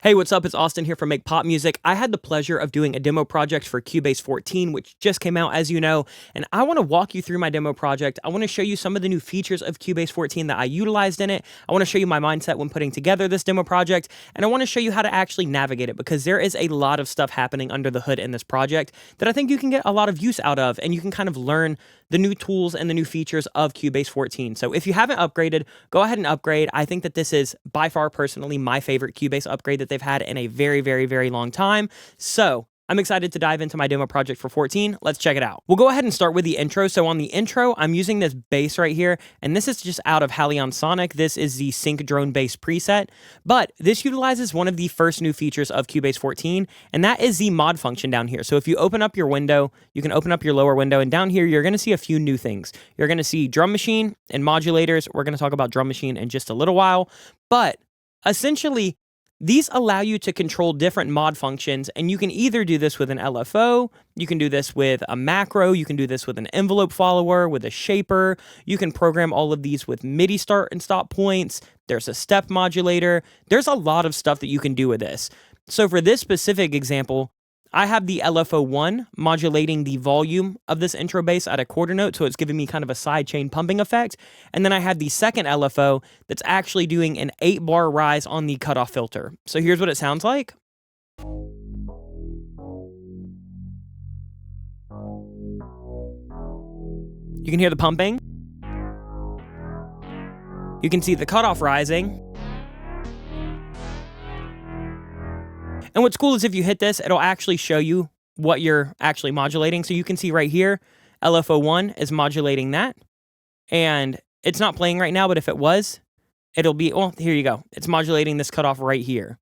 Hey, what's up? It's Austin here from Make Pop Music. I had the pleasure of doing a demo project for Cubase 14, which just came out, as you know, and I want to walk you through my demo project. I want to show you some of the new features of Cubase 14 that I utilized in it. I want to show you my mindset when putting together this demo project, and I want to show you how to actually navigate it because there is a lot of stuff happening under the hood in this project that I think you can get a lot of use out of, and you can kind of learn the new tools and the new features of Cubase 14. So if you haven't upgraded, go ahead and upgrade. I think that this is by far personally my favorite Cubase upgrade that they've had in a very, very, very long time. So I'm excited to dive into my demo project for 14. Let's check it out. We'll go ahead and start with the intro. So on the intro, I'm using this bass right here, and this is just out of Halion Sonic. This is the Sync Drone Bass preset, but this utilizes one of the first new features of Cubase 14, and that is the mod function down here. So if you open up your window, you can open up your lower window, and down here, you're gonna see a few new things. You're gonna see drum machine and modulators. We're gonna talk about drum machine in just a little while, but essentially, these allow you to control different mod functions, and you can either do this with an LFO, you can do this with a macro, you can do this with an envelope follower, with a shaper, you can program all of these with MIDI start and stop points, there's a step modulator, there's a lot of stuff that you can do with this. So for this specific example, I have the LFO1 modulating the volume of this intro bass at a quarter note, so it's giving me kind of a sidechain pumping effect. And then I have the second LFO that's actually doing an 8-bar rise on the cutoff filter. So here's what it sounds like. You can hear the pumping. You can see the cutoff rising. And what's cool is if you hit this, it'll actually show you what you're actually modulating. So you can see right here, LFO1 is modulating that. And it's not playing right now, but if it was, it'll be, well, here you go. It's modulating this cutoff right here.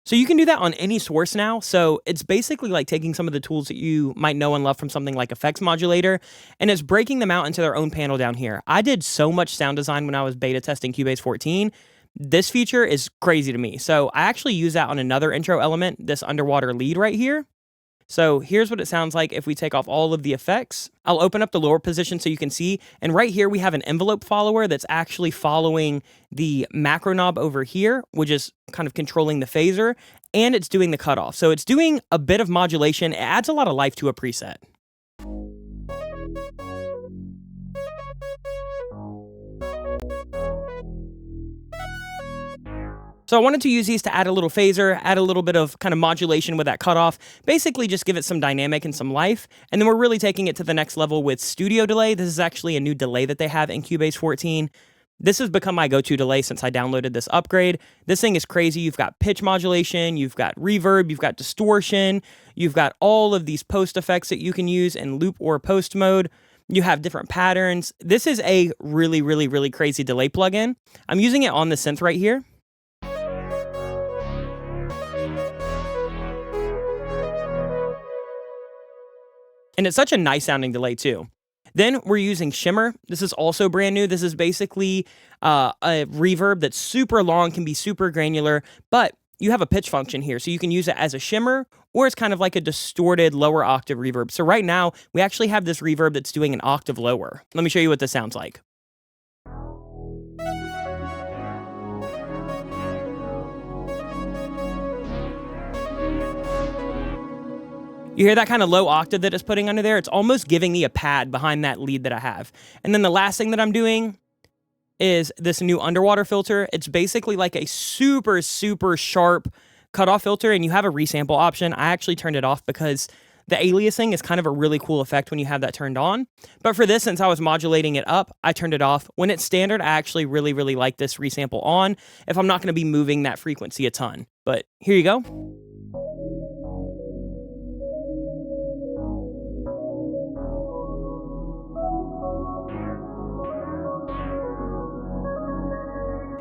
So you can do that on any source now. So it's basically like taking some of the tools that you might know and love from something like Effects Modulator, and it's breaking them out into their own panel down here. I did so much sound design when I was beta testing Cubase 14. This feature is crazy to me. So I actually use that on another intro element, this underwater lead right here. So here's what it sounds like if we take off all of the effects. I'll open up the lower position so you can see. And right here, we have an envelope follower that's actually following the macro knob over here, which is kind of controlling the phaser, and it's doing the cutoff. So it's doing a bit of modulation. It adds a lot of life to a preset. So I wanted to use these to add a little phaser, add a little bit of kind of modulation with that cutoff, basically just give it some dynamic and some life. And then we're really taking it to the next level with studio delay. This is actually a new delay that they have in Cubase 14. This has become my go-to delay since I downloaded this upgrade. This thing is crazy. You've got pitch modulation, you've got reverb, you've got distortion, you've got all of these post effects that you can use in loop or post mode. You have different patterns. This is a really, really, really crazy delay plugin. I'm using it on the synth right here. And it's such a nice sounding delay too. Then we're using Shimmer. This is also brand new. This is basically a reverb that's super long, can be super granular, but you have a pitch function here. So you can use it as a shimmer, or it's kind of like a distorted lower octave reverb. So right now, we actually have this reverb that's doing an octave lower. Let me show you what this sounds like. You hear that kind of low octave that it's putting under there? It's almost giving me a pad behind that lead that I have. And then the last thing that I'm doing is this new underwater filter. It's basically like a super, super sharp cutoff filter, and you have a resample option. I actually turned it off because the aliasing is kind of a really cool effect when you have that turned on. But for this, since I was modulating it up, I turned it off. When it's standard, I actually really, really like this resample on if I'm not going to be moving that frequency a ton. But here you go.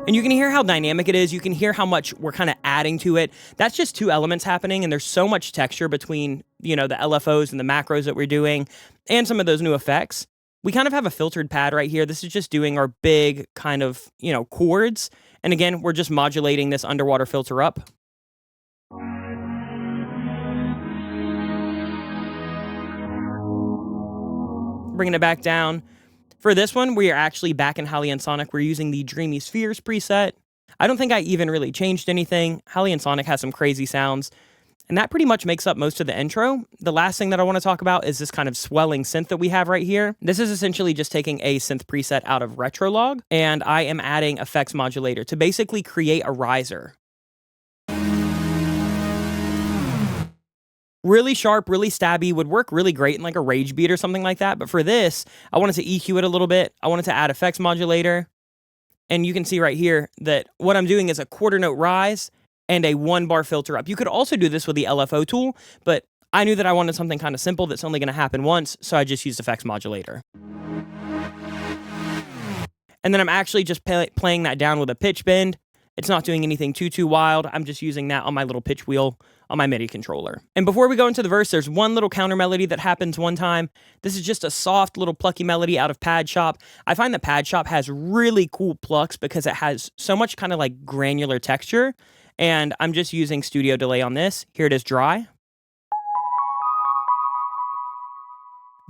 And you can hear how dynamic it is. You can hear how much we're kind of adding to it. That's just two elements happening, and there's so much texture between, you know, the LFOs and the macros that we're doing and some of those new effects. We kind of have a filtered pad right here. This is just doing our big kind of, you know, chords. And again, we're just modulating this underwater filter up. Bringing it back down. For this one, we are actually back in Halion Sonic. We're using the Dreamy Spheres preset. I don't think I even really changed anything. Hellion Sonic has some crazy sounds. And that pretty much makes up most of the intro. The last thing that I want to talk about is this kind of swelling synth that we have right here. This is essentially just taking a synth preset out of Retrolog, and I am adding effects modulator to basically create a riser. Really sharp, really stabby, would work really great in like a rage beat or something like that. But for this, I wanted to EQ it a little bit. I wanted to add effects modulator. And you can see right here that what I'm doing is a quarter note rise and a 1-bar filter up. You could also do this with the LFO tool, but I knew that I wanted something kind of simple that's only going to happen once, so I just used effects modulator. And then I'm actually just playing that down with a pitch bend. It's not doing anything too wild. I'm just using that on my little pitch wheel on my MIDI controller. And before we go into the verse, there's one little counter melody that happens one time. This is just a soft little plucky melody out of Pad Shop. I find that Pad Shop has really cool plucks because it has so much kind of like granular texture. And I'm just using studio delay on this. Here it is dry.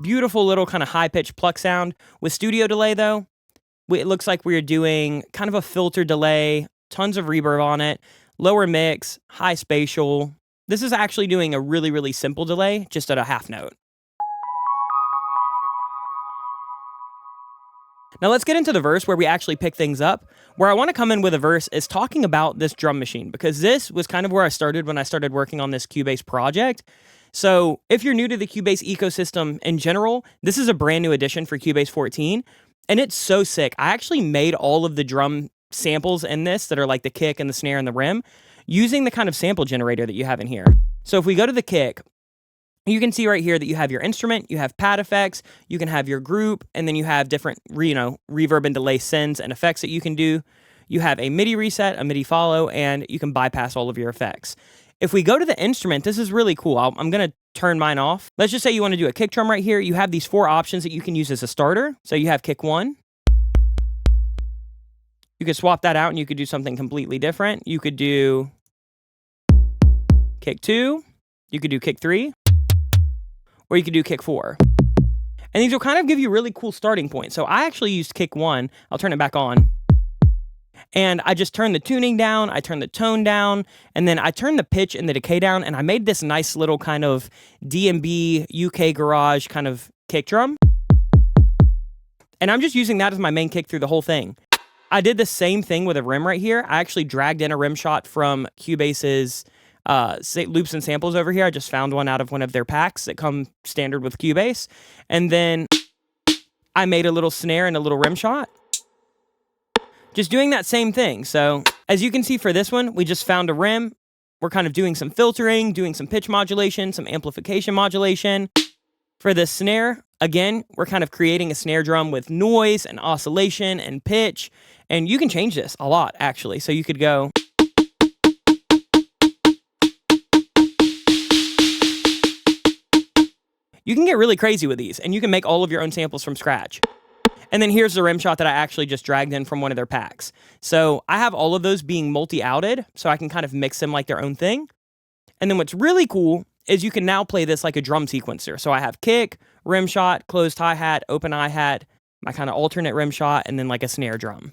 Beautiful little kind of high-pitched pluck sound. With studio delay though, it looks like we're doing kind of a filter delay, tons of reverb on it, lower mix, high spatial. This is actually doing a really simple delay, just at a half note. Now let's get into the verse where we actually pick things up. Where I want to come in with a verse is talking about this drum machine, because this was kind of where I started when I started working on this Cubase project. So if you're new to the Cubase ecosystem in general, this is a brand new addition for Cubase 14, and it's so sick. I actually made all of the drum samples in this that are like the kick and the snare and the rim using the kind of sample generator that you have in here. So if we go to the kick, you can see right here that you have your instrument, you have pad effects, you can have your group, and then you have different, reverb and delay sends and effects that you can do. You have a MIDI reset, a MIDI follow, and you can bypass all of your effects. If we go to the instrument, this is really cool. I'm going to turn mine off. Let's just say you want to do a kick drum right here. You have these 4 options that you can use as a starter. So you have kick 1. You could swap that out and you could do something completely different. You could do kick 2. You could do kick 3. Or you could do kick 4. And these will kind of give you really cool starting points. So I actually used kick 1. I'll turn it back on. And I just turned the tuning down, I turned the tone down, and then I turned the pitch and the decay down, and I made this nice little kind of D&B UK garage kind of kick drum. And I'm just using that as my main kick through the whole thing. I did the same thing with a rim right here. I actually dragged in a rim shot from Cubase's loops and samples over here. I just found one out of one of their packs that come standard with Cubase. And then I made a little snare and a little rim shot. Just doing that same thing. So as you can see for this one, we just found a rim. We're kind of doing some filtering, doing some pitch modulation, some amplification modulation. For this snare, again, we're kind of creating a snare drum with noise and oscillation and pitch. And you can change this a lot, actually. So you could go. You can get really crazy with these, and you can make all of your own samples from scratch. And then here's the rim shot that I actually just dragged in from one of their packs. So I have all of those being multi-outed, so I can kind of mix them like their own thing. And then what's really cool is you can now play this like a drum sequencer. So I have kick, rim shot, closed hi-hat, open hi-hat, my kind of alternate rim shot, and then like a snare drum.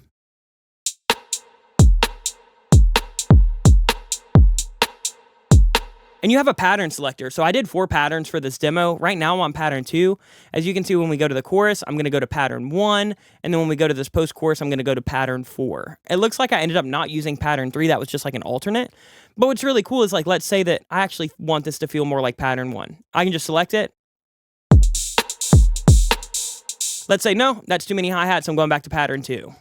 And you have a pattern selector. So I did 4 patterns for this demo. Right now I'm on pattern 2. As you can see, when we go to the chorus, I'm going to go to pattern 1. And then when we go to this post-chorus, I'm going to go to pattern 4. It looks like I ended up not using pattern 3. That was just like an alternate. But what's really cool is, like, let's say that I actually want this to feel more like pattern 1. I can just select it. Let's say, no, that's too many hi-hats. I'm going back to pattern 2.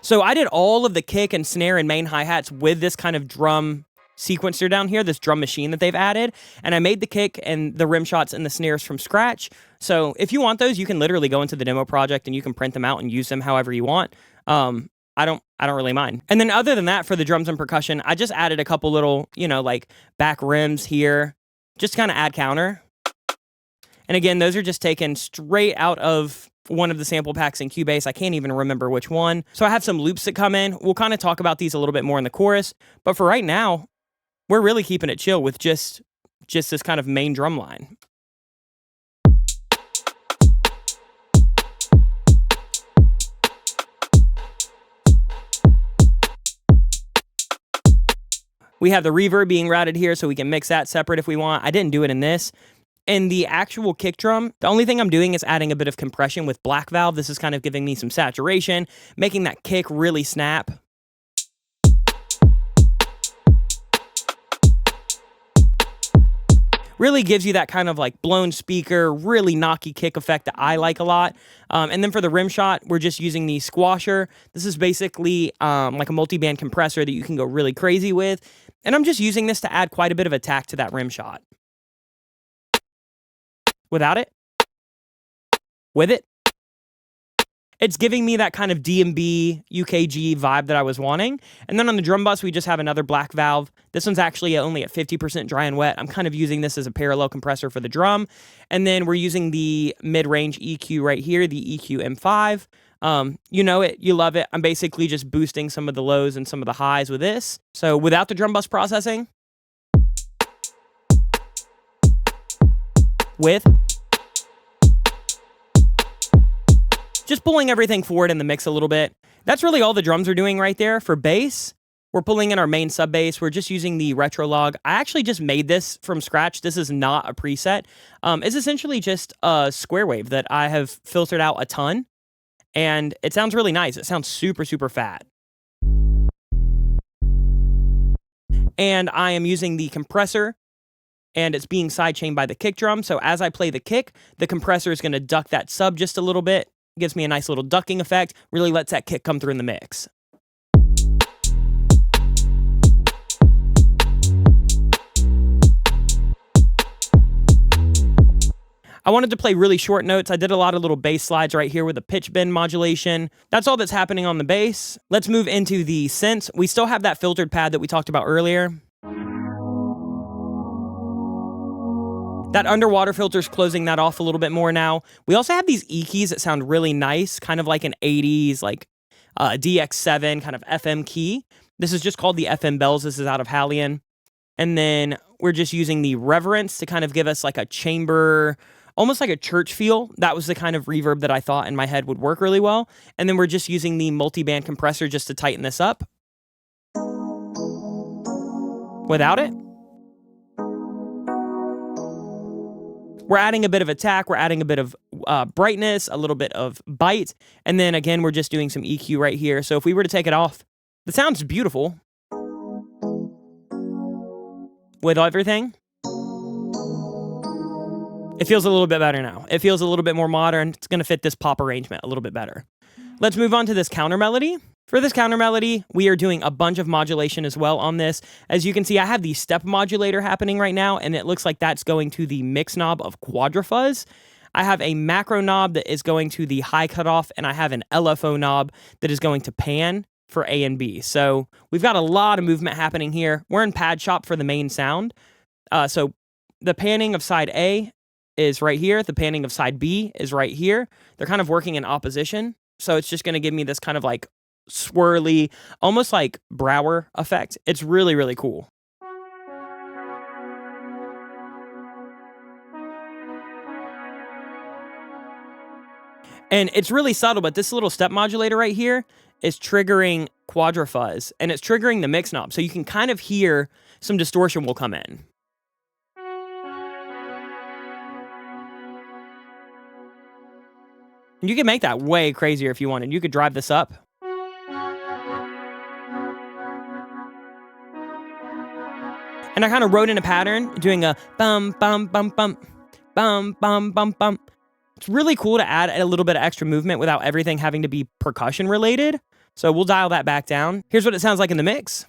So I did all of the kick and snare and main hi-hats with this kind of drum sequencer down here, this drum machine that they've added. And I made the kick and the rim shots and the snares from scratch. So if you want those, you can literally go into the demo project and you can print them out and use them however you want. I don't really mind. And then other than that, for the drums and percussion, I just added a couple little, like back rims here, just to kind of add counter. And again, those are just taken straight out of one of the sample packs in Cubase. I can't even remember which one. So I have some loops that come in. We'll kind of talk about these a little bit more in the chorus. But for right now, we're really keeping it chill with just this kind of main drum line. We have the reverb being routed here, so we can mix that separate if we want. I didn't do it in this. In the actual kick drum, the only thing I'm doing is adding a bit of compression with black valve. This is kind of giving me some saturation, making that kick really snap. Really gives you that kind of like blown speaker, really knocky kick effect that I like a lot. And then for the rim shot, we're just using the squasher. This is basically like a multi-band compressor that you can go really crazy with. And I'm just using this to add quite a bit of attack to that rim shot. Without it. With it. It's giving me that kind of DMB UKG vibe that I was wanting. And then on the drum bus, we just have another black valve. This one's actually only at 50% dry and wet. I'm kind of using this as a parallel compressor for the drum. And then we're using the mid-range EQ right here, the EQ M5. You know it, you love it. I'm basically just boosting some of the lows and some of the highs with this. So without the drum bus processing, with just pulling everything forward in the mix a little bit. That's really all the drums are doing right there. For bass, we're pulling in our main sub bass. We're just using the retro log. I actually just made this from scratch. This is not a preset. It's essentially just a square wave that I have filtered out a ton. And it sounds really nice. It sounds super, super fat. And I am using the compressor, and it's being sidechained by the kick drum. So as I play the kick, the compressor is going to duck that sub just a little bit. Gives me a nice little ducking effect, really lets that kick come through in the mix. I wanted to play really short notes. I did a lot of little bass slides right here with a pitch bend modulation. That's all that's happening on the bass. Let's move into the synths. We still have that filtered pad that we talked about earlier. That underwater filter's closing that off a little bit more now. We also have these E keys that sound really nice, kind of like an 80s, like DX7 kind of FM key. This is just called the FM Bells. This is out of Hallian. And then we're just using the reverence to kind of give us like a chamber, almost like a church feel. That was the kind of reverb that I thought in my head would work really well. And then we're just using the multi-band compressor just to tighten this up. Without it. We're adding a bit of attack, we're adding a bit of brightness, a little bit of bite, and then again, we're just doing some EQ right here. So if we were to take it off, the sound's beautiful. With everything, it feels a little bit better now. It feels a little bit more modern. It's going to fit this pop arrangement a little bit better. Let's move on to this counter melody. For this counter melody, we are doing a bunch of modulation as well on this. As you can see, I have the step modulator happening right now, and it looks like that's going to the mix knob of quadrafuzz. I have a macro knob that is going to the high cutoff, and I have an LFO knob that is going to pan for A and B. So we've got a lot of movement happening here. We're in pad shop for the main sound. So the panning of side A is right here. The panning of side B is right here. They're kind of working in opposition. So it's just going to give me this kind of like swirly, almost like Brower effect. It's really, really cool. And it's really subtle, but this little step modulator right here is triggering quadrafuzz, and it's triggering the mix knob. So you can kind of hear some distortion will come in. And you can make that way crazier if you wanted. You could drive this up. And I kind of wrote in a pattern, doing a bum, bum, bum, bum, bum, bum, bum, bum. It's really cool to add a little bit of extra movement without everything having to be percussion related. So we'll dial that back down. Here's what it sounds like in the mix.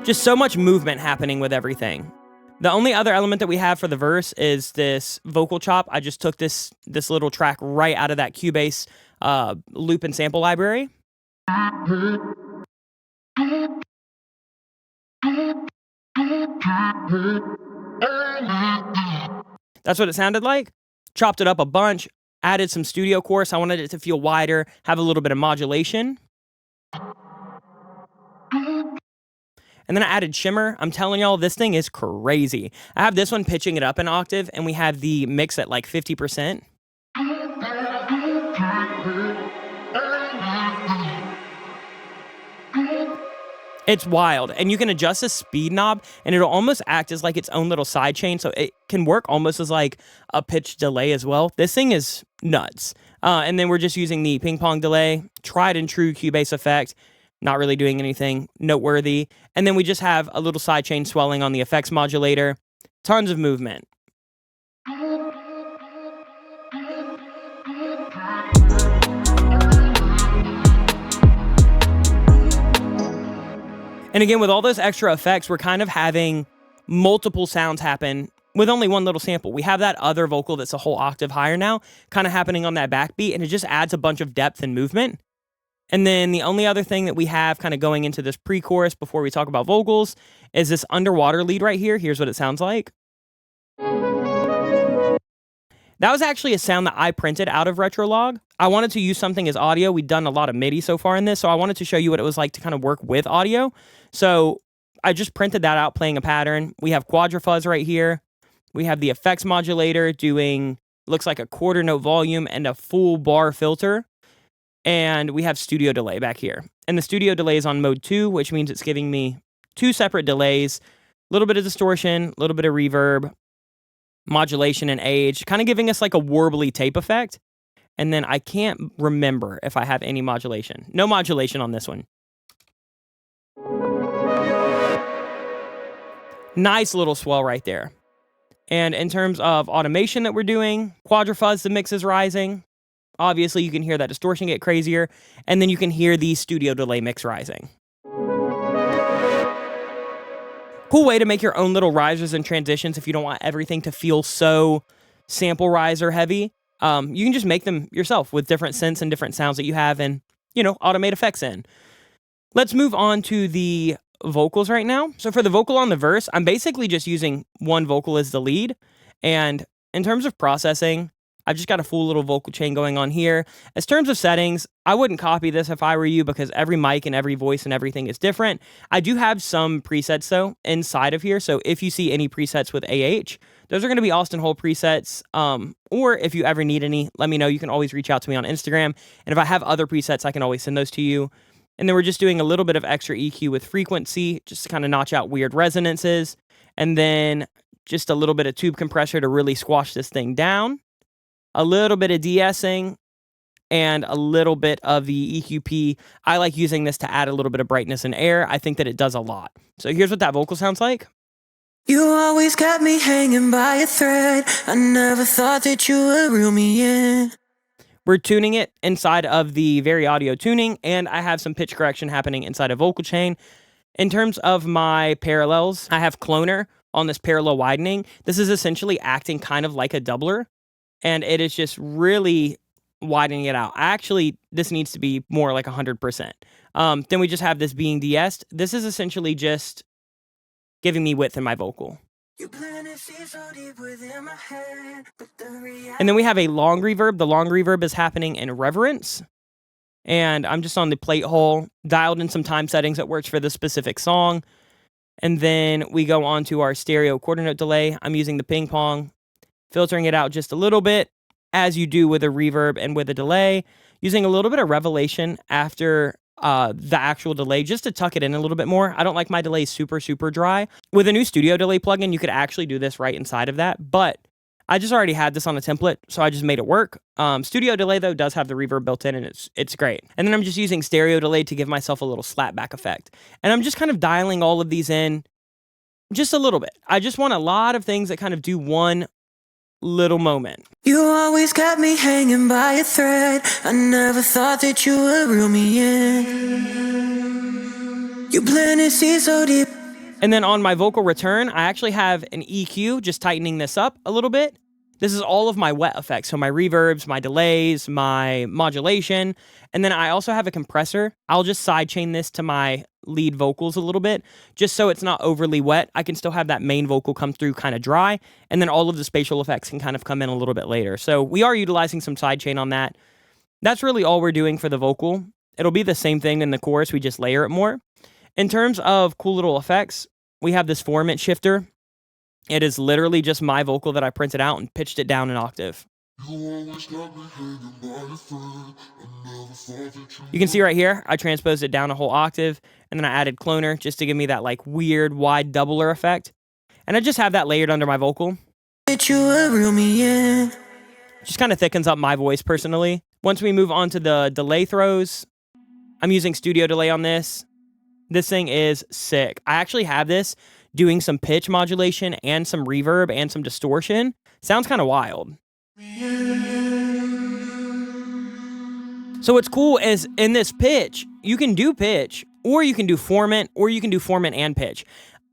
Just so much movement happening with everything. The only other element that we have for the verse is this vocal chop. I just took this little track right out of that Cubase loop and sample library. That's what it sounded like. Chopped it up a bunch, added some studio chorus. I wanted it to feel wider, have a little bit of modulation. And then I added Shimmer. I'm telling y'all, this thing is crazy. I have this one pitching it up an octave, and we have the mix at like 50%. It's wild, and you can adjust the speed knob, and it'll almost act as like its own little side chain, so it can work almost as like a pitch delay as well. This thing is nuts. And then we're just using the ping pong delay, tried and true Cubase effect, not really doing anything noteworthy. And then we just have a little side chain swelling on the effects modulator, tons of movement. And again, with all those extra effects, we're kind of having multiple sounds happen with only one little sample. We have that other vocal that's a whole octave higher now, kind of happening on that backbeat, and it just adds a bunch of depth and movement. And then the only other thing that we have kind of going into this pre-chorus before we talk about vocals is this underwater lead right here. Here's what it sounds like. That was actually a sound that I printed out of Retrolog. I wanted to use something as audio. We've done a lot of MIDI so far in this, so I wanted to show you what it was like to kind of work with audio. So I just printed that out playing a pattern. We have quadrafuzz right here. We have the effects modulator doing, looks like a quarter note volume and a full bar filter. And we have studio delay back here. And the studio delay is on mode 2, which means it's giving me 2 separate delays, a little bit of distortion, a little bit of reverb, modulation and age, kind of giving us like a warbly tape effect. And then I can't remember if I have any modulation. No modulation on this one. Nice little swell right there. And in terms of automation that we're doing, quadrafuzz, the mix is rising. Obviously, you can hear that distortion get crazier. And then you can hear the studio delay mix rising. Cool way to make your own little risers and transitions if you don't want everything to feel so sample riser heavy. You can just make them yourself with different synths and different sounds that you have and, automate effects in. Let's move on to the vocals right now. So for the vocal on the verse, I'm basically just using one vocal as the lead. And in terms of processing, I've just got a full little vocal chain going on here. As terms of settings, I wouldn't copy this if I were you because every mic and every voice and everything is different. I do have some presets though inside of here. So if you see any presets with AH, those are going to be Austin Hole presets. Or if you ever need any, let me know. You can always reach out to me on Instagram. And if I have other presets, I can always send those to you. And then we're just doing a little bit of extra EQ with frequency, just to kind of notch out weird resonances. And then just a little bit of tube compressor to really squash this thing down. A little bit of de-essing and a little bit of the EQP. I like using this to add a little bit of brightness and air. I think that it does a lot. So here's what that vocal sounds like. You always got me hanging by a thread. I never thought that you would reel me in. We're tuning it inside of the Very Audio tuning, and I have some pitch correction happening inside of vocal chain. In terms of my parallels, I have cloner on this parallel widening. This is essentially acting kind of like a doubler. And it is just really widening it out. Actually, this needs to be more like 100%. Then we just have this being de-essed. This is essentially just giving me width in my vocal. And then we have a long reverb. The long reverb is happening in reverence. And I'm just on the plate hole, dialed in some time settings that works for the specific song. And then we go on to our stereo quarter note delay. I'm using the ping pong, filtering it out just a little bit, as you do with a reverb and with a delay, using a little bit of revelation after the actual delay just to tuck it in a little bit more. I don't like my delays super, super dry. With a new studio delay plugin, you could actually do this right inside of that, but I just already had this on a template, so I just made it work. Studio delay, though, does have the reverb built in, and it's great. And then I'm just using stereo delay to give myself a little slapback effect. And I'm just kind of dialing all of these in just a little bit. I just want a lot of things that kind of do one little moment. You always got me hanging by a thread. I never thought that you would reel me in. You planted seeds so deep. And then on my vocal return, I actually have an EQ, just tightening this up a little bit. This is all of my wet effects. So my reverbs, my delays, my modulation. And then I also have a compressor. I'll just sidechain this to my lead vocals a little bit, just so it's not overly wet. I can still have that main vocal come through kind of dry. And then all of the spatial effects can kind of come in a little bit later. So we are utilizing some sidechain on that. That's really all we're doing for the vocal. It'll be the same thing in the chorus. We just layer it more. In terms of cool little effects, we have this formant shifter. It is literally just my vocal that I printed out and pitched it down an octave. You can see right here, I transposed it down a whole octave, and then I added cloner just to give me that like weird wide doubler effect. And I just have that layered under my vocal. Just kind of thickens up my voice personally. Once we move on to the delay throws, I'm using studio delay on this. This thing is sick. I actually have this doing some pitch modulation and some reverb and some distortion. Sounds kind of wild. So what's cool is in this pitch, you can do pitch, or you can do formant, or you can do formant and pitch.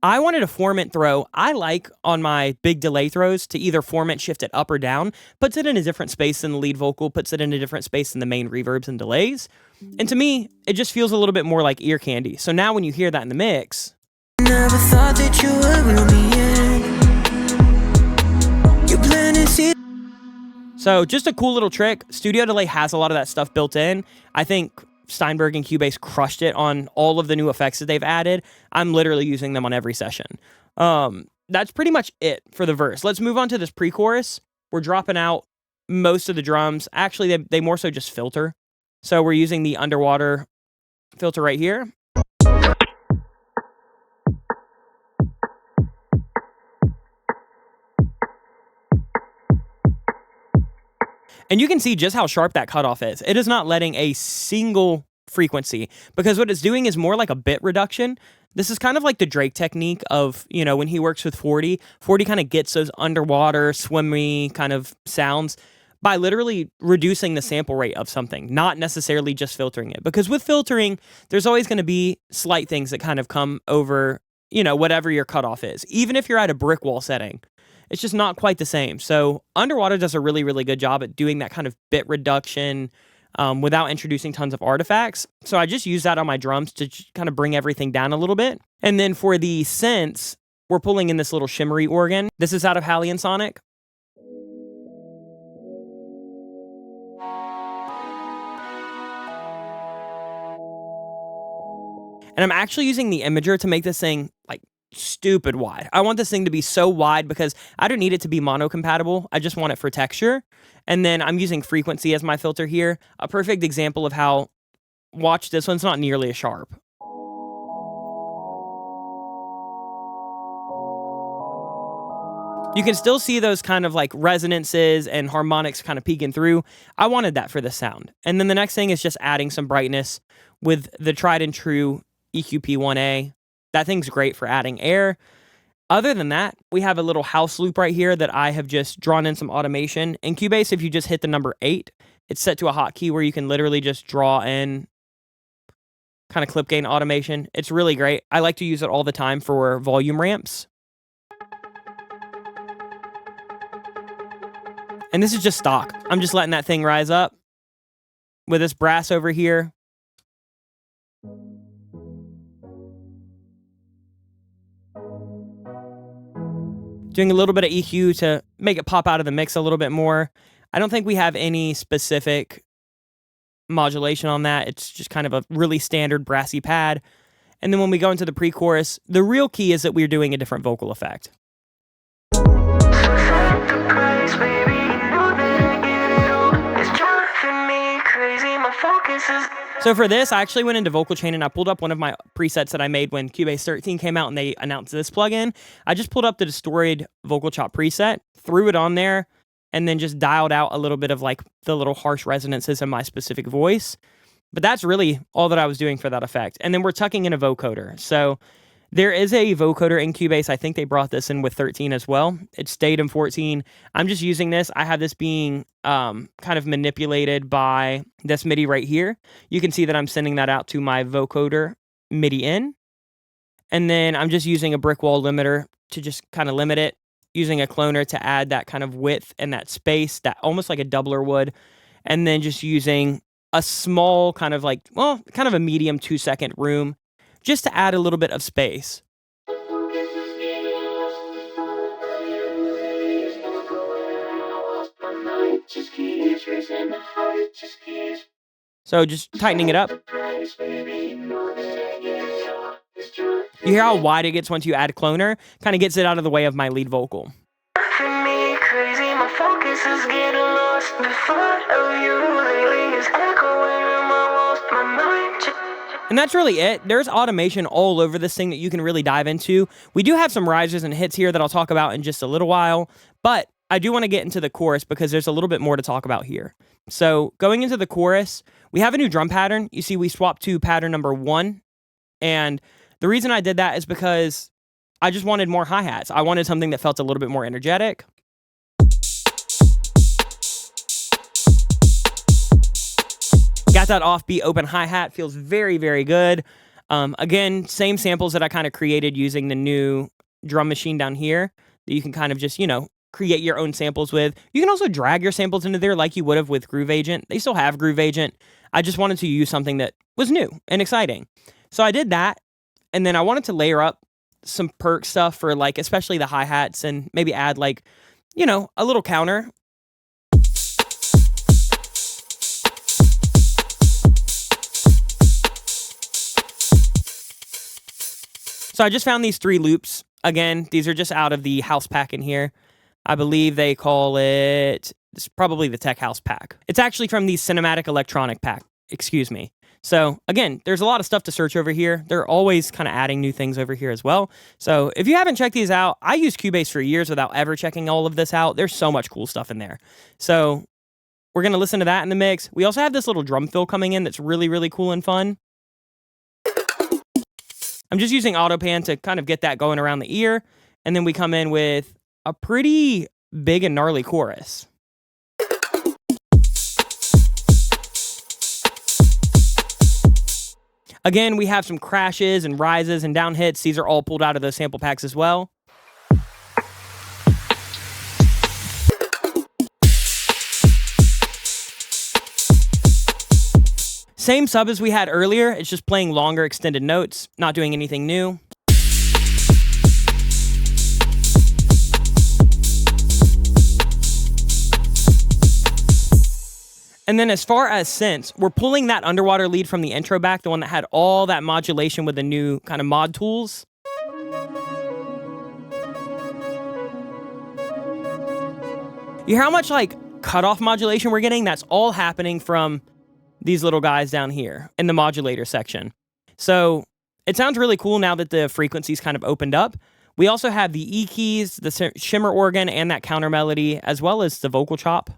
I wanted a formant throw. I like on my big delay throws to either formant shift it up or down, puts it in a different space than the lead vocal, puts it in a different space than the main reverbs and delays. And to me, it just feels a little bit more like ear candy. So now when you hear that in the mix, never thought that you would reel me in. You planted seeds. So just a cool little trick. Studio delay has a lot of that stuff built in. I think Steinberg and Cubase crushed it on all of the new effects that they've added. I'm literally using them on every session. That's pretty much it for the verse. Let's move on to this pre-chorus. We're dropping out most of the drums. Actually, they more so just filter. So we're using the underwater filter right here. And you can see just how sharp that cutoff is. It is not letting a single frequency, because what it's doing is more like a bit reduction. This is kind of like the Drake technique of, you know, when he works with 40 kind of gets those underwater, swimmy kind of sounds by literally reducing the sample rate of something, not necessarily just filtering it. Because with filtering, there's always going to be slight things that kind of come over, you know, whatever your cutoff is. Even if you're at a brick wall setting, it's just not quite the same. So Underwater does a really, really good job at doing that kind of bit reduction without introducing tons of artifacts. So I just use that on my drums to kind of bring everything down a little bit. And then for the synths, we're pulling in this little shimmery organ. This is out of Halley and Sonic. And I'm actually using the imager to make this thing like stupid wide. I want this thing to be so wide because I don't need it to be mono compatible. I just want it for texture. And then I'm using frequency as my filter here. A perfect example of how, watch, this one's not nearly as sharp. You can still see those kind of like resonances and harmonics kind of peeking through. I wanted that for the sound. And then the next thing is just adding some brightness with the tried and true EQP1A. That thing's great for adding air. Other than that, we have a little house loop right here that I have just drawn in some automation. In Cubase, if you just hit the number 8, it's set to a hotkey where you can literally just draw in kind of clip gain automation. It's really great. I like to use it all the time for volume ramps. And this is just stock. I'm just letting that thing rise up with this brass over here. Doing a little bit of EQ to make it pop out of the mix a little bit more. I don't think we have any specific modulation on that. It's just kind of a really standard brassy pad. And then when we go into the pre-chorus, the real key is that we're doing a different vocal effect. So for this, I actually went into Vocal Chain and I pulled up one of my presets that I made when Cubase 13 came out and they announced this plugin. I just pulled up the distorted vocal chop preset, threw it on there, and then just dialed out a little bit of like the little harsh resonances in my specific voice. But that's really all that I was doing for that effect. And then we're tucking in a vocoder. So there is a vocoder in Cubase. I think they brought this in with 13 as well. It stayed in 14. I'm just using this. I have this being kind of manipulated by this MIDI right here. You can see that I'm sending that out to my vocoder MIDI in. And then I'm just using a brick wall limiter to just kind of limit it, using a cloner to add that kind of width and that space, that almost like a doubler would. And then just using a small kind of like, well, kind of a medium 2-second room, just to add a little bit of space. So just tightening it up. You hear how wide it gets once you add cloner? Kind of gets it out of the way of my lead vocal. Crazy, my focus is getting lost. The thought of you lately is echoing in my walls. My mind. And that's really it. There's automation all over this thing that you can really dive into. We do have some risers and hits here that I'll talk about in just a little while, but I do want to get into the chorus because there's a little bit more to talk about here. So going into the chorus, we have a new drum pattern. You see we swapped to pattern number 1, and the reason I did that is because I just wanted more hi-hats. I wanted something that felt a little bit more energetic. Got that offbeat open hi-hat, feels very, very good. Again, same samples that I kind of created using the new drum machine down here that you can kind of just, create your own samples with. You can also drag your samples into there like you would have with Groove Agent. They still have Groove Agent. I just wanted to use something that was new and exciting. So I did that, and then I wanted to layer up some perk stuff for especially the hi-hats and maybe add a little counter. So I just found these 3 loops. Again, these are just out of the house pack in here. I believe they call it's probably the Tech House pack. It's actually from the Cinematic Electronic pack, excuse me. So again, there's a lot of stuff to search over here. They're always kind of adding new things over here as well. So if you haven't checked these out, I used Cubase for years without ever checking all of this out. There's so much cool stuff in there. So we're going to listen to that in the mix. We also have this little drum fill coming in that's really, really cool and fun. I'm just using AutoPan to kind of get that going around the ear. And then we come in with a pretty big and gnarly chorus. Again, we have some crashes and rises and down hits. These are all pulled out of those sample packs as well. Same sub as we had earlier. It's just playing longer extended notes, not doing anything new. And then as far as synths, we're pulling that underwater lead from the intro back, the one that had all that modulation with the new kind of mod tools. You hear how much cutoff modulation we're getting? That's all happening from these little guys down here in the modulator section. So it sounds really cool now that the frequencies kind of opened up. We also have the E keys, the Shimmer organ, and that counter melody, as well as the vocal chop.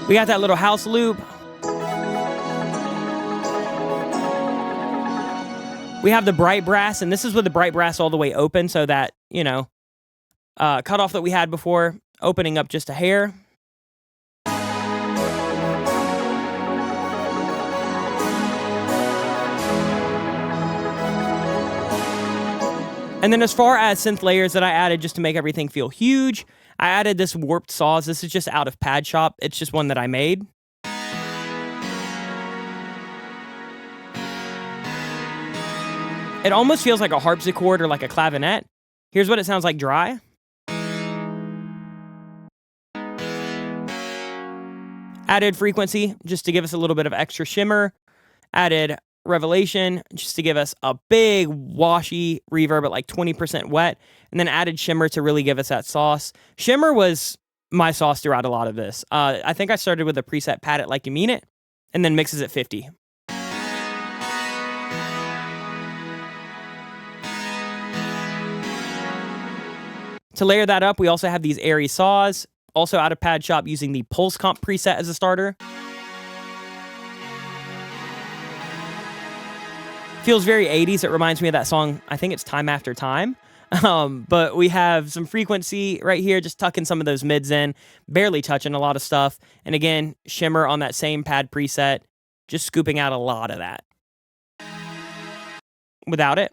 We got that little house loop. We have the bright brass, and this is with the bright brass all the way open, so that, cutoff that we had before, opening up just a hair. And then as far as synth layers that I added just to make everything feel huge, I added this warped saws. This is just out of Pad Shop. It's just one that I made. It almost feels like a harpsichord or like a clavinet. Here's what it sounds like dry. Added frequency just to give us a little bit of extra shimmer. Added revelation just to give us a big washy reverb at 20% wet. And then added shimmer to really give us that sauce. Shimmer was my sauce throughout a lot of this. I think I started with a preset Pat It Like You Mean It, and then mixes at 50. To layer that up, we also have these airy saws, also out of Pad Shop, using the Pulse Comp preset as a starter. Feels very 80s. It reminds me of that song, I think it's Time After Time. But we have some frequency right here, just tucking some of those mids in, barely touching a lot of stuff. And again, shimmer on that same pad preset, just scooping out a lot of that. Without it.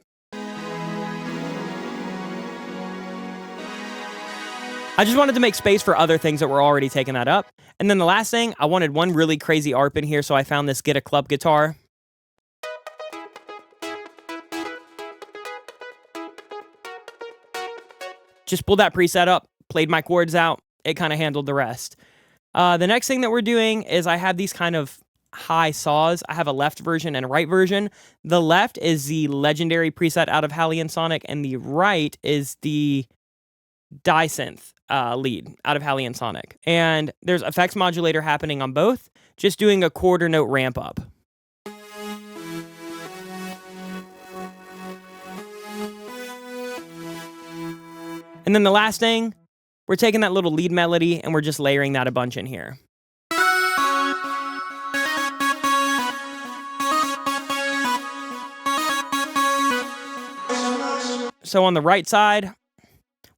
I just wanted to make space for other things that were already taking that up. And then the last thing, I wanted one really crazy ARP in here, so I found this Get a Club guitar. Just pulled that preset up, played my chords out, it kind of handled the rest. The next thing that we're doing is I have these kind of high saws. I have a left version and a right version. The left is the legendary preset out of Halley & Sonic, and the right is the synth lead out of Halley & Sonic. And there's effects modulator happening on both, just doing a quarter note ramp up. And then the last thing, we're taking that little lead melody and we're just layering that a bunch in here. So on the right side,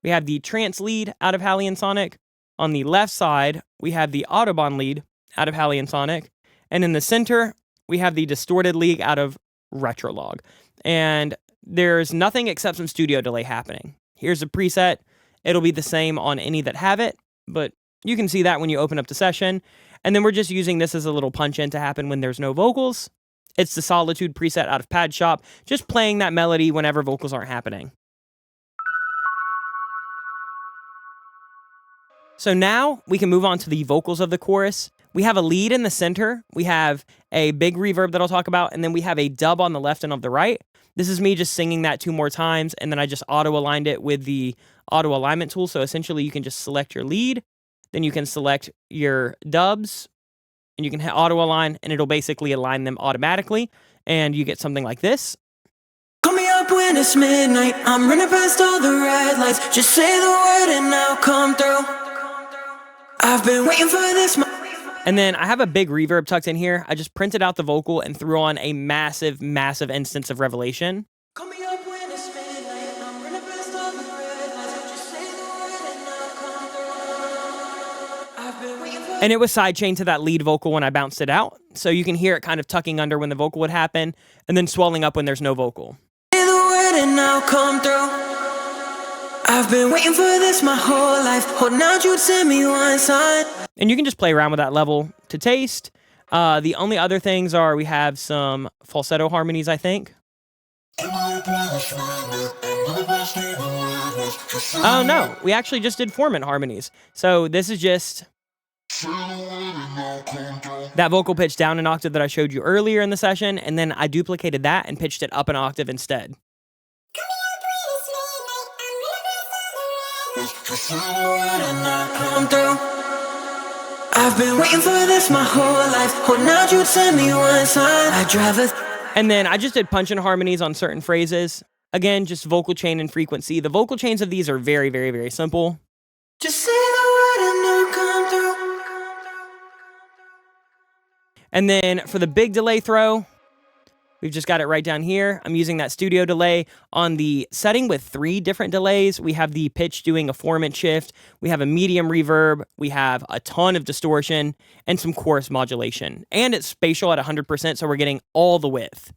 we have the trance lead out of Halley & Sonic. On the left side, we have the Autobahn lead out of Halley & Sonic. And in the center, we have the distorted lead out of Retrolog. And there's nothing except some studio delay happening. Here's a preset. It'll be the same on any that have it, but you can see that when you open up the session. And then we're just using this as a little punch in to happen when there's no vocals. It's the Solitude preset out of Pad Shop, just playing that melody whenever vocals aren't happening. So now we can move on to the vocals of the chorus. We have a lead in the center, we have a big reverb that I'll talk about, and then we have a dub on the left and on the right. This is me just singing that 2 more times, and then I just auto-aligned it with the auto alignment tool. So essentially you can just select your lead, then you can select your dubs, and you can hit auto align, and it'll basically align them automatically, and you get something like this. Call me up when it's midnight, I'm running past all the red lights. Just say the word and I'll come through. I've been waiting for this. And then I have a big reverb tucked in here. I just printed out the vocal and threw on a massive, massive instance of Revelation. Call me up when it's midnight, I'm running past all the red lights. Just say the word and I'll come through. I've been waiting for. And it was sidechained to that lead vocal when I bounced it out. So you can hear it kind of tucking under when the vocal would happen, and then swelling up when there's no vocal. Say the word and I'll come through. I've been waiting for this my whole life. Holding out, you'd send me one sign. And you can just play around with that level to taste. The only other things are we have some falsetto harmonies, I think. Oh no, we actually just did formant harmonies. So this is just that vocal pitch down an octave that I showed you earlier in the session, and then I duplicated that and pitched it up an octave instead. I've been waiting for this my whole life. Holding out, you'd send me one sign. I drive a. And then I just did punch-in harmonies on certain phrases. Again, just vocal chain and frequency. The vocal chains of these are very, very, very simple. Just say the word and I'll come through. And then for the big delay throw, we've just got it right down here. I'm using that studio delay on the setting with 3 different delays. We have the pitch doing a formant shift. We have a medium reverb. We have a ton of distortion and some chorus modulation. And it's spatial at 100%, so we're getting all the width.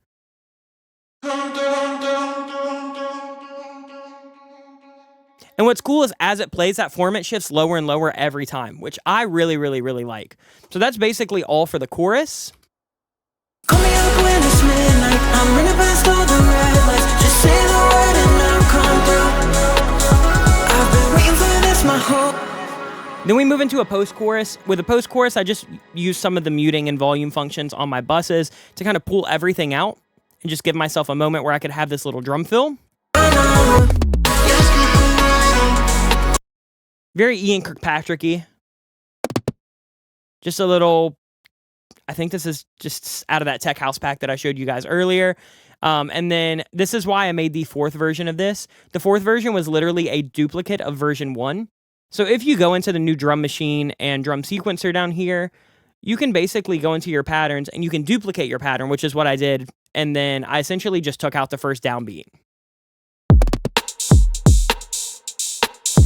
And what's cool is as it plays, that formant shifts lower and lower every time, which I really, really, really like. So that's basically all for the chorus. Call me up when it's midnight, I'm running past all the red lights. Just say the word and I'll come through. I've been waiting for this my whole. Then we move into a post-chorus. With a post-chorus, I just use some of the muting and volume functions on my buses to kind of pull everything out and just give myself a moment where I could have this little drum fill. Very Ian Kirkpatrick-y. Just a little, I think this is just out of that tech house pack that I showed you guys earlier. And then this is why I made the 4th version of this. The 4th version was literally a duplicate of version 1. So if you go into the new drum machine and drum sequencer down here, you can basically go into your patterns and you can duplicate your pattern, which is what I did. And then I essentially just took out the first downbeat.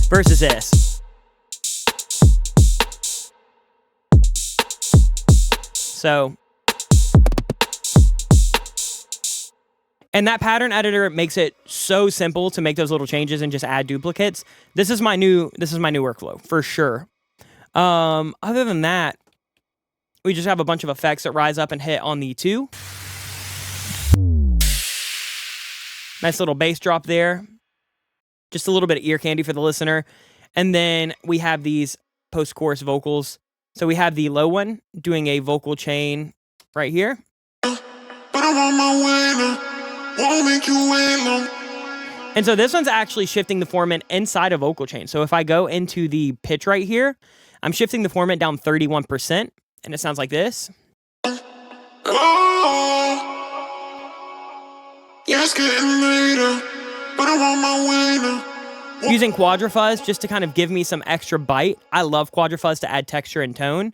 Versus this. So, and that pattern editor makes it so simple to make those little changes and just add duplicates. This is my new workflow for sure. Other than that, we just have a bunch of effects that rise up and hit on the 2. Nice little bass drop there. Just a little bit of ear candy for the listener. And then we have these post-chorus vocals So we have the low one doing a vocal chain right here. But I want my way now. Won't make you wait long. And so this one's actually shifting the formant inside a vocal chain. So if I go into the pitch right here, I'm shifting the formant down 31%, and it sounds like this. Yeah, it's getting later, but I want my way now. Using quadrifuzz just to kind of give me some extra bite. I love quadrifuzz to add texture and tone.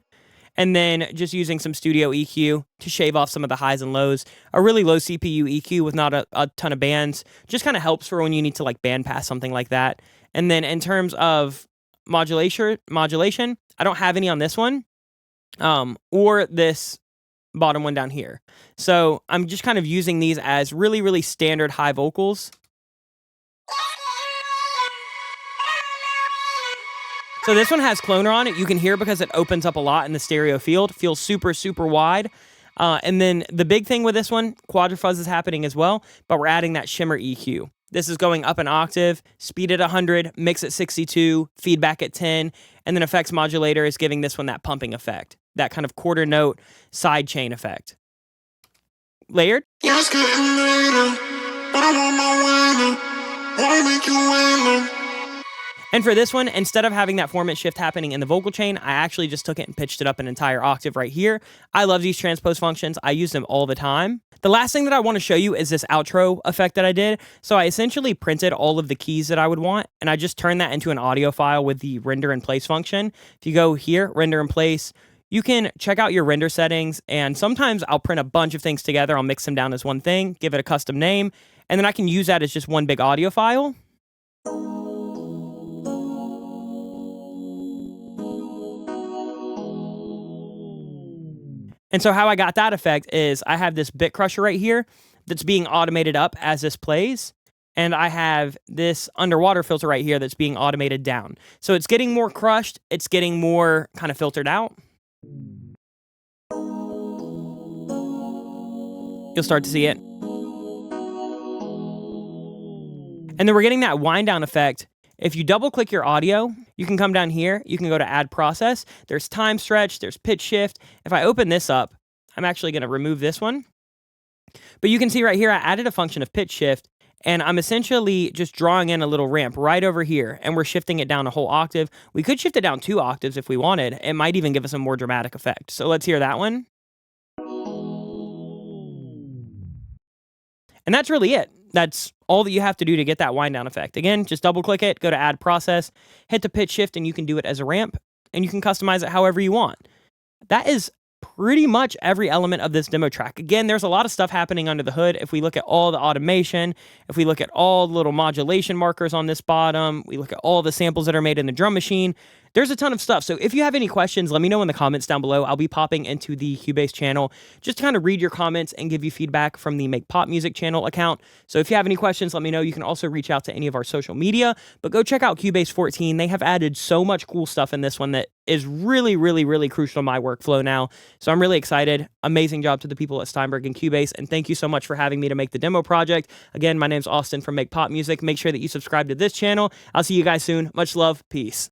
And then just using some studio EQ to shave off some of the highs and lows. A really low CPU EQ with not a ton of bands just kind of helps for when you need to like band pass something like that. And then in terms of modulation, I don't have any on this one or this bottom one down here. So I'm just kind of using these as really, really standard high vocals. So this one has cloner on it. You can hear because it opens up a lot in the stereo field. Feels super, super wide. And then the big thing with this one, quadrifuzz is happening as well, but we're adding that shimmer EQ. This is going up an octave, speed at 100, mix at 62, feedback at 10, and then effects modulator is giving this one that pumping effect, that kind of quarter note side chain effect. Layered. Yeah, it's getting later, but I want my way now. Won't make you wait long. And for this one, instead of having that formant shift happening in the vocal chain, I actually just took it and pitched it up an entire octave right here. I love these transpose functions. I use them all the time. The last thing that I want to show you is this outro effect that I did. So I essentially printed all of the keys that I would want, and I just turned that into an audio file with the render in place function. If you go here, render in place, you can check out your render settings, and sometimes I'll print a bunch of things together. I'll mix them down as one thing, give it a custom name, and then I can use that as just one big audio file. And so how I got that effect is I have this bit crusher right here that's being automated up as this plays. And I have this underwater filter right here that's being automated down. So it's getting more crushed. It's getting more kind of filtered out. You'll start to see it. And then we're getting that wind down effect. If you double click your audio, you can come down here, you can go to add process. There's time stretch, there's pitch shift. If I open this up, I'm actually going to remove this one. But you can see right here, I added a function of pitch shift, and I'm essentially just drawing in a little ramp right over here, and we're shifting it down a whole octave. We could shift it down 2 octaves if we wanted. It might even give us a more dramatic effect. So let's hear that one. And that's really it. That's all that you have to do to get that wind down effect. Again, just double click it, go to add process, hit the pitch shift, and you can do it as a ramp, and you can customize it however you want. That is pretty much every element of this demo track. Again, there's a lot of stuff happening under the hood. If we look at all the automation, if we look at all the little modulation markers on this bottom, we look at all the samples that are made in the drum machine, there's a ton of stuff. So if you have any questions, let me know in the comments down below. I'll be popping into the Cubase channel just to kind of read your comments and give you feedback from the Make Pop Music channel account. So if you have any questions, let me know. You can also reach out to any of our social media, but go check out Cubase 14. They have added so much cool stuff in this one that is really, really, really crucial to my workflow now. So I'm really excited. Amazing job to the people at Steinberg and Cubase, and thank you so much for having me to make the demo project. Again, my name's Austin from Make Pop Music. Make sure that you subscribe to this channel. I'll see you guys soon. Much love. Peace.